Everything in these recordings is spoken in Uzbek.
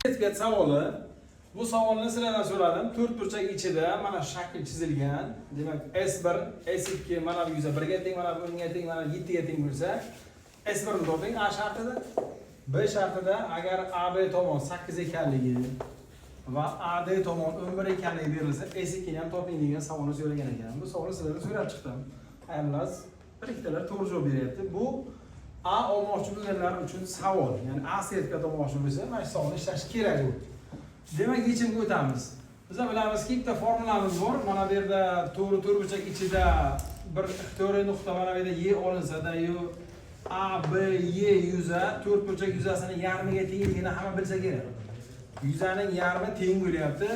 Sertifikat savoli. Bu savolni sizlardan so'radim. 4 burchak ichida mana shakl chizilgan. Demak, S1, S2 mana bu yuza 1 ga teng, mana bu 1 ga teng, mana 7 ga teng bo'lsa, S1 ni toping. A shartida, B shartida agar AB tomon 8 ekanligi va AD tomon 11 ekanligi berilsa, S2 ni ham toping degan savolni so'ragan ekan. Bu savolni sizlardan so'rab chiqdim. Ayrimlar bir ikkitalar to'g'ri javob beryapti. Bu A olmoqchi bo'lganlar uchun savol. Ya'ni A sertifikat olmoqchi bo'lsa, mana shu savolni ishlash kerak bu. Demak, yechimga o'tamiz. Biz bilamizki, bitta formulamiz bor. Mana bu yerda to'g'ri to'rtburchak ichida bir ixtiyoriy nuqta mana bu yerda Y olinsada, yo A, B, Y yuza to'rtburchak yuzasining yarmiga tengligini hamma bilsa kerak. Yuzaning yarmi teng bo'lyapti.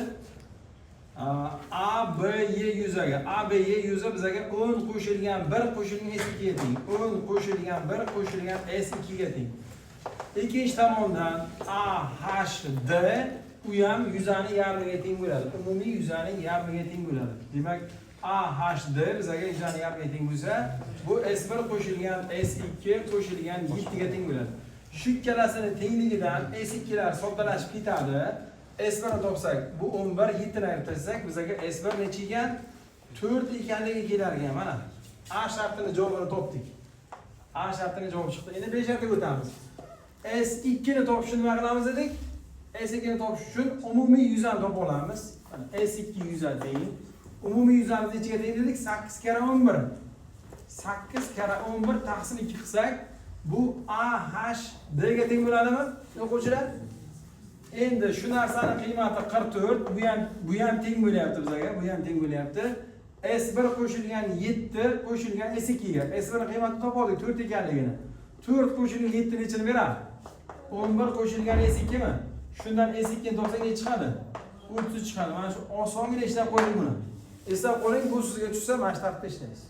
A, B, Y yuzaga. A, B, Y yuza bizga 10 qo'shilgan 1 qo'shilgan S2 ga teng. 10 qo'shilgan 1 qo'shilgan S2 ga teng. Ikkinchi tomondan A, H, D u ham yuzaning yarmiga teng bo'ladi. Umumiy yuzaning yarmiga teng bo'ladi. Demak, A, H, D bizga yuzaning yarmiga teng bo'lsa, bu S1 qo'shilgan S2 qo'shilgan 7 ga teng bo'ladi. Shu ikkalasining tengligidan S2 lar soddalashib ketadi. S1 ni topsak, bu 11, 7 ni ayirib tashlasak, bizga S1 necha ekan? 4 ekanligi kelar ekan. Mana A shartini javobini topdik. A shartini javob chiqdi. Endi B shartiga o'tamiz. S2 ni topishni nima qilamiz dedik? S2 ni topish uchun umumiy yuzani topa olamiz. Mana S2 yuza teng. Umumiy yuzamiz nechaga teng dedik? 8 kara 11. 8 kara 11 taqsim 2 qilsak, bu A, H, D ga teng bo'ladimi? O'quvchilar? Endi shu narsaning qiymati 44, bu ham teng bo'lyapti bizga, bu ham teng bo'lyapti. S1 qo'shilgan 7 qo'shilgan S2 ga. S1 ning qiymatini topoldik 4 ekanligini. 4 qo'shilgan 7 nechini beradi? 11 qo'shilgan S2 mi? Shundan S2 ni topsak ne chiqadi? 30 chiqadi. Mana shu osongina ishlab qo'ying buni. Eslab qo'ying, bu sizga tushsa mana shu tartibda ishlaysiz.